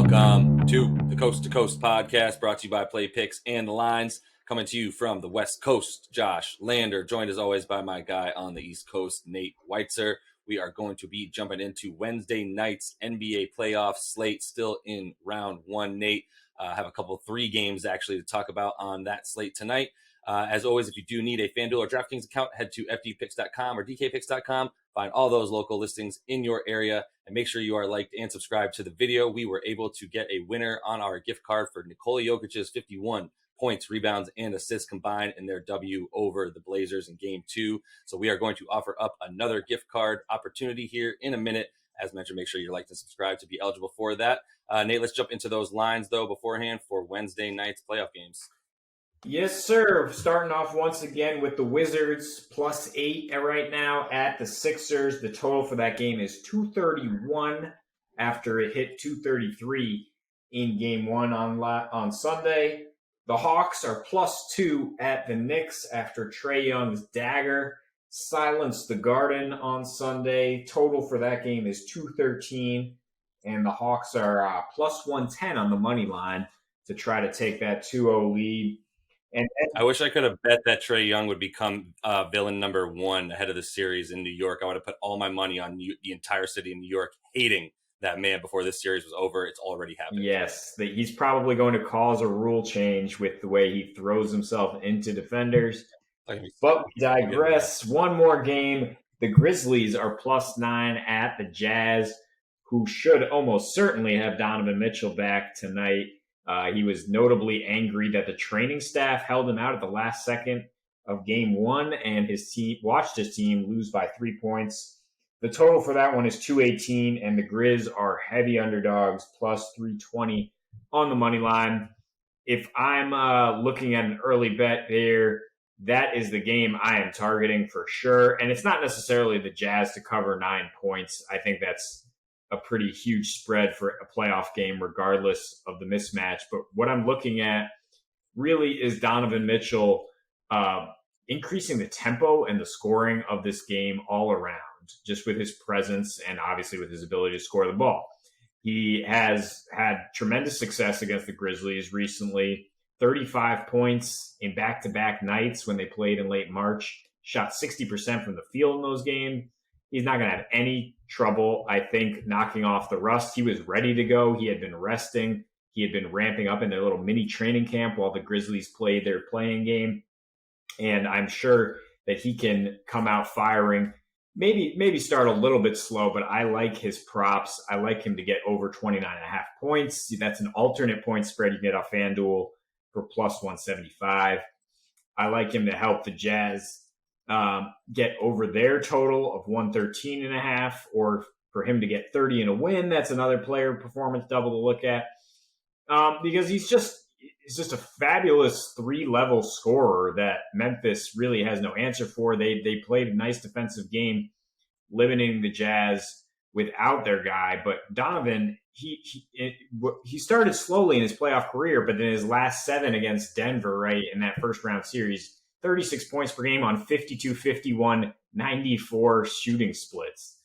Welcome to the Coast to Coast podcast, brought to you by Play Picks and the Lines. Coming to you from the West Coast, Josh Lander, joined as always by my guy on the East Coast, Nate Weitzer. We are going to be jumping into Wednesday night's NBA playoff slate, still in round one. Nate, have a couple 3 games actually to talk about on that slate tonight. As always, if you do need a FanDuel or DraftKings account, head to fdpicks.com or dkpicks.com. Find all those local listings in your area and make sure you are liked and subscribed to the video. We were able to get a winner on our gift card for Nikola Jokic's 51 points, rebounds, and assists combined in their W over the Blazers in Game 2. So we are going to offer up another gift card opportunity here in a minute. As mentioned, make sure you're liked and subscribed to be eligible for that. Nate, let's jump into those lines, though, beforehand for Wednesday night's playoff games. Yes, sir. Starting off once again with the Wizards +8 right now at the Sixers. The total for that game is 231 after it hit 233 in Game 1 on Sunday. The Hawks are +2 at the Knicks after Trae Young's dagger silenced the Garden on Sunday. Total for that game is 213, and the Hawks are +110 on the money line to try to take that 2-0 lead. And I wish I could have bet that Trae Young would become villain number 1 ahead of the series in New York. I would have put all my money on the entire city of New York hating that man before this series was over. It's already happened. Yes, he's probably going to cause a rule change with the way he throws himself into defenders. But we digress. One more game. The Grizzlies are +9 at the Jazz, who should almost certainly have Donovan Mitchell back tonight. He was notably angry that the training staff held him out at the last second of Game 1, and his team watched his team lose by 3 points. The total for that one is 218, and the Grizz are heavy underdogs, +320 on the money line. If I'm looking at an early bet there, that is the game I am targeting for sure. And it's not necessarily the Jazz to cover 9 points. I think that's a pretty huge spread for a playoff game, regardless of the mismatch. But what I'm looking at really is Donovan Mitchell increasing the tempo and the scoring of this game all around, just with his presence and obviously with his ability to score the ball. He has had tremendous success against the Grizzlies recently, 35 points in back-to-back nights when they played in late March, shot 60% from the field in those games. He's not going to have any trouble, I think, knocking off the rust. He was ready to go. He had been resting. He had been ramping up in their little mini training camp while the Grizzlies played their playing game. And I'm sure that he can come out firing, maybe start a little bit slow, but I like his props. I like him to get over 29.5 points. That's an alternate point spread you get off FanDuel for +175. I like him to help the Jazz get over their total of 113.5, or for him to get 30 in a win. That's another player performance double to look at, because he's just a fabulous 3-level scorer that Memphis really has no answer for. They played a nice defensive game, limiting the Jazz without their guy. But Donovan, he started slowly in his playoff career, but in his last 7 against Denver, right, in that first round series, 36 points per game on 52, 51, 94 shooting splits.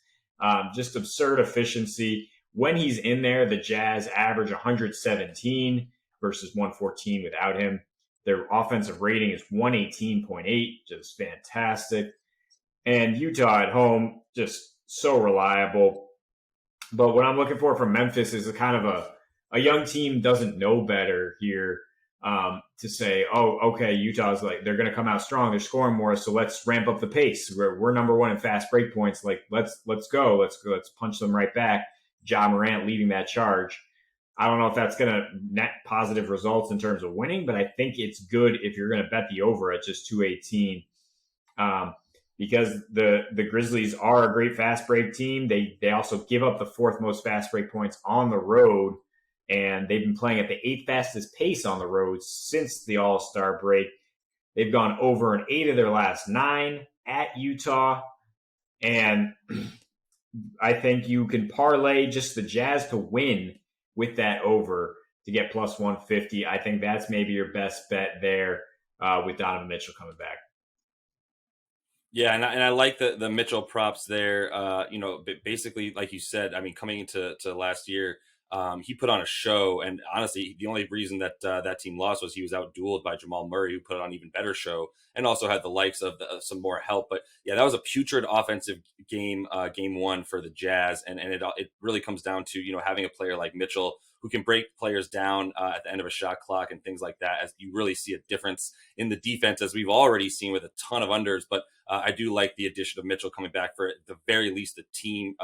Just absurd efficiency. When he's in there, the Jazz average 117 versus 114 without him. Their offensive rating is 118.8, just fantastic. And Utah at home, just so reliable. But what I'm looking for from Memphis is a kind of a young team doesn't know better here. To say, oh, okay, Utah's like, they're going to come out strong. They're scoring more, so let's ramp up the pace. We're number 1 in fast break points. Like, let's go. Let's punch them right back. Ja Morant leading that charge. I don't know if that's going to net positive results in terms of winning, but I think it's good if you're going to bet the over at just 218. Because the Grizzlies are a great fast break team. They also give up the 4th most fast break points on the road. And they've been playing at the 8th fastest pace on the road since the All-Star break. They've gone over in 8 of their last 9 at Utah. And I think you can parlay just the Jazz to win with that over to get +150. I think that's maybe your best bet there with Donovan Mitchell coming back. Yeah, and I like the Mitchell props there. Basically, like you said, I mean, coming into last year, He put on a show, and honestly, the only reason that that team lost was he was out-dueled by Jamal Murray, who put on an even better show, and also had the likes of some more help. But yeah, that was a putrid offensive game, game one for the Jazz, and it really comes down to having a player like Mitchell who can break players down at the end of a shot clock and things like that. As you really see a difference in the defense, as we've already seen with a ton of unders. But I do like the addition of Mitchell coming back for at the very least the team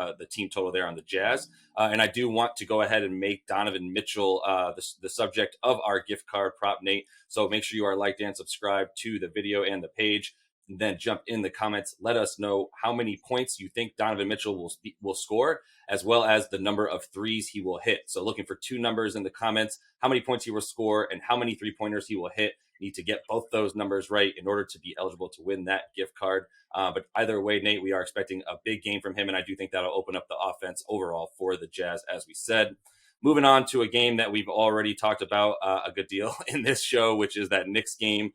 total there on the Jazz. And I do want to go ahead and make Donovan Mitchell the subject of our gift card prop, Nate. So make sure you are liked and subscribed to the video and the page. And then jump in the comments. Let us know how many points you think Donovan Mitchell will score, as well as the number of threes he will hit. So looking for two numbers in the comments, how many points he will score and how many 3-pointers he will hit. Need to get both those numbers right in order to be eligible to win that gift card. But either way, Nate, we are expecting a big game from him, and I do think that'll open up the offense overall for the Jazz, as we said. Moving on to a game that we've already talked about a good deal in this show, which is that Knicks game.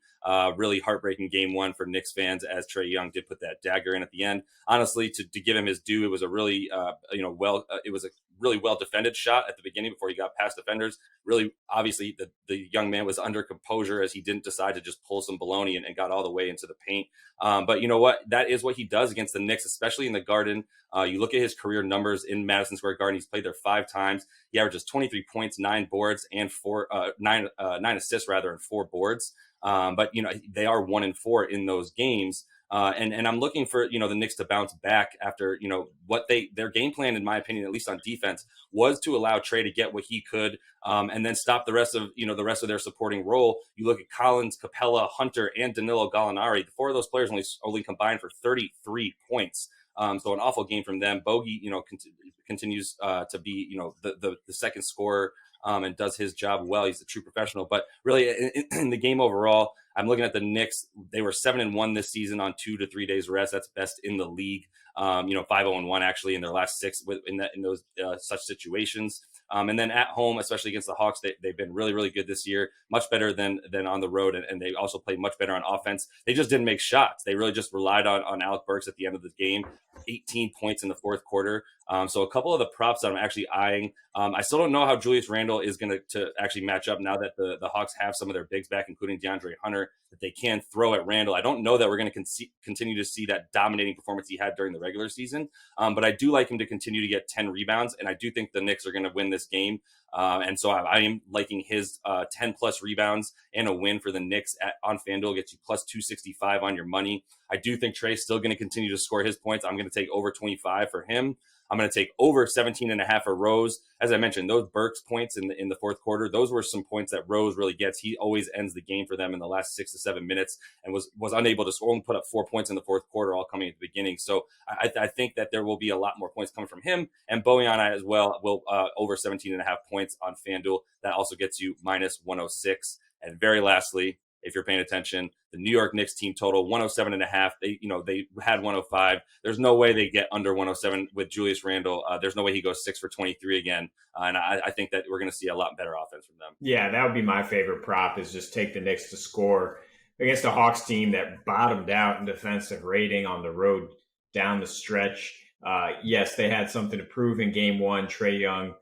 Really heartbreaking game one for Knicks fans, as Trae Young did put that dagger in at the end. Honestly, to give him his due, it was a really it was a really well defended shot at the beginning before he got past defenders. Really, obviously, the young man was under composure as he didn't decide to just pull some baloney and got all the way into the paint. But you know what? That is what he does against the Knicks, especially in the Garden. You look at his career numbers in Madison Square Garden. He's played there 5 times. He averages 23 points, 9 boards, and 9 assists rather, and 4 boards. But they are 1-4 in those games. And I'm looking for, the Knicks to bounce back after, what their game plan, in my opinion, at least on defense, was to allow Trae to get what he could, and then stop the rest of their supporting role. You look at Collins, Capella, Hunter, and Danilo Gallinari. The 4 of those players only combined for 33 points. So an awful game from them. Bogey, continues to be, the second scorer, and does his job well. He's a true professional. But really, in the game overall, I'm looking at the Knicks. They were 7-1 this season on 2 to 3 days rest. That's best in the league. 5-0-1 actually in their last 6 in those such situations. And then at home, especially against the Hawks, they've been really, really good this year, much better than on the road. And they also played much better on offense. They just didn't make shots. They really just relied on Alec Burks at the end of the game, 18 points in the fourth quarter. So a couple of the props that I'm actually eyeing. I still don't know how Julius Randle is going to actually match up now that the Hawks have some of their bigs back, including DeAndre Hunter, that they can throw at Randle. I don't know that we're going to continue to see that dominating performance he had during the regular season, but I do like him to continue to get 10 rebounds, and I do think the Knicks are going to win this game. And so I am liking his 10 plus rebounds and a win for the Knicks on FanDuel. Gets you plus 265 on your money. I do think Trae's still going to continue to score his points. I'm going to take over 25 for him. I'm going to take over 17.5 for Rose. As I mentioned, those Burks points in the fourth quarter, those were some points that Rose really gets. He always ends the game for them in the last 6 to 7 minutes, and was unable to score and put up 4 points in the fourth quarter, all coming at the beginning. So I think that there will be a lot more points coming from him, and Bojan as well will over 17.5 points on FanDuel. That also gets you minus 106. And very lastly, if you're paying attention, the New York Knicks team total 107.5. They had 105. There's no way they get under 107 with Julius Randle. There's no way he goes 6 for 23 again. And I think that we're going to see a lot better offense from them. Yeah, that would be my favorite prop, is just take the Knicks to score against a Hawks team that bottomed out in defensive rating on the road down the stretch. Yes, they had something to prove in game one. Trae Young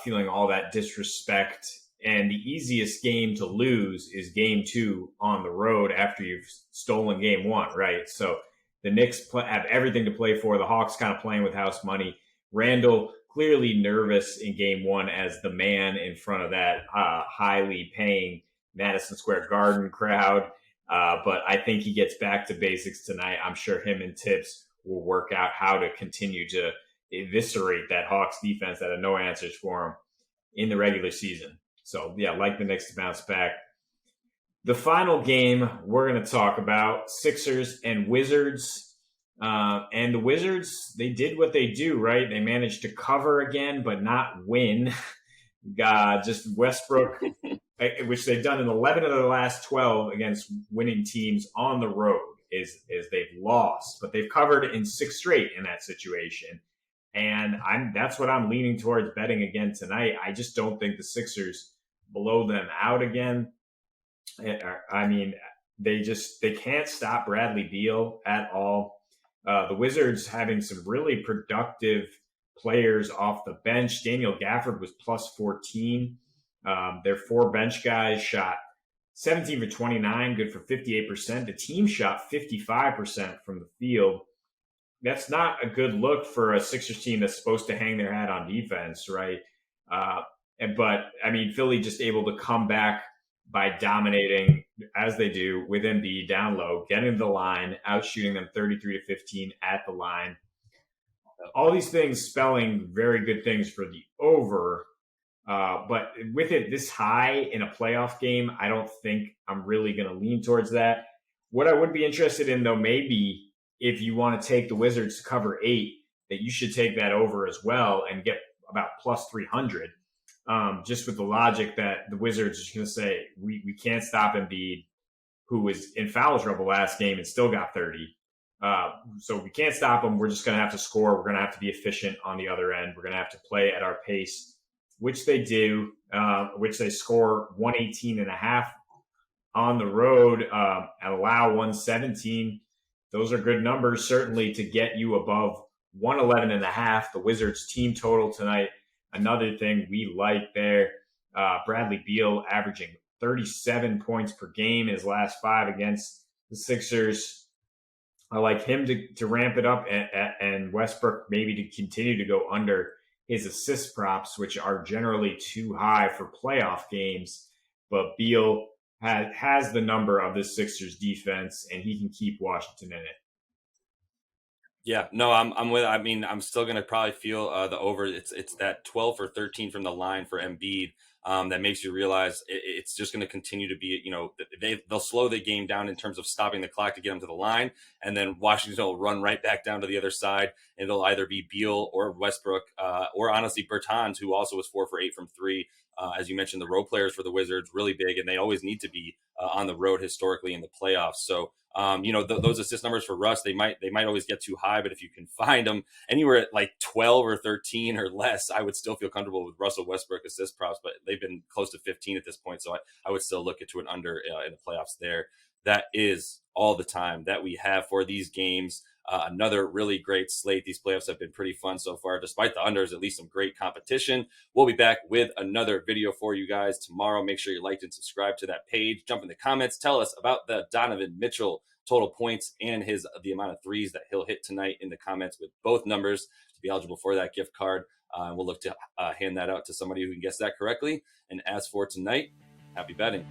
feeling all that disrespect. And the easiest game to lose is game 2 on the road after you've stolen game 1, right? So the Knicks have everything to play for. The Hawks kind of playing with house money. Randle clearly nervous in game 1 as the man in front of that highly paying Madison Square Garden crowd. But I think he gets back to basics tonight. I'm sure him and Tips will work out how to continue to eviscerate that Hawks defense that had no answers for him in the regular season. So, yeah, like the Knicks to bounce back. The final game we're going to talk about, Sixers and Wizards. And the Wizards, they did what they do, right? They managed to cover again, but not win. Just Westbrook, which they've done in 11 of the last 12 against winning teams on the road, is they've lost. But they've covered in 6 straight in that situation. And that's what I'm leaning towards betting again tonight. I just don't think the Sixers blow them out again. I mean, they can't stop Bradley Beal at all. The Wizards having some really productive players off the bench. Daniel Gafford was plus 14. Their 4 bench guys shot 17 for 29, good for 58%. The team shot 55% from the field. That's not a good look for a Sixers team that's supposed to hang their hat on defense, right? But, I mean, Philly just able to come back by dominating, as they do, with Embiid down low, getting to the line, outshooting them 33-15 at the line. All these things spelling very good things for the over. But with it this high in a playoff game, I don't think I'm really going to lean towards that. What I would be interested in, though, maybe if you want to take the Wizards to cover 8, that you should take that over as well and get about plus 300. Just with the logic that the Wizards are going to say, we can't stop Embiid, who was in foul trouble last game and still got 30. So we can't stop him. We're just going to have to score. We're going to have to be efficient on the other end. We're going to have to play at our pace, which they do, which they score 118.5 on the road and allow 117. Those are good numbers, certainly, to get you above 111.5. The Wizards team total tonight. Another thing we like there, Bradley Beal averaging 37 points per game in his last 5 against the Sixers. I like him to ramp it up and Westbrook maybe to continue to go under his assist props, which are generally too high for playoff games. But Beal has the number of the Sixers defense, and he can keep Washington in it. Yeah, no, I'm with. I mean, I'm still going to probably feel the over. It's that 12 for 13 from the line for Embiid that makes you realize it's just going to continue to be. They'll slow the game down in terms of stopping the clock to get them to the line, and then Washington will run right back down to the other side, and it'll either be Beal or Westbrook or honestly Bertans, who also was 4 for 8 from 3. As you mentioned, the road players for the Wizards really big, and they always need to be on the road historically in the playoffs. So. Those assist numbers for Russ, they might always get too high, but if you can find them anywhere at like 12 or 13 or less, I would still feel comfortable with Russell Westbrook assist props, but they've been close to 15 at this point. So I would still look into an under in the playoffs there. That is all the time that we have for these games. Another really great slate. These playoffs have been pretty fun so far, despite the unders, at least some great competition. We'll be back with another video for you guys tomorrow. Make sure you liked and subscribe to that page. Jump in the comments. Tell us about the Donovan Mitchell total points and the amount of threes that he'll hit tonight in the comments with both numbers to be eligible for that gift card. We'll look to hand that out to somebody who can guess that correctly. And as for tonight, happy betting.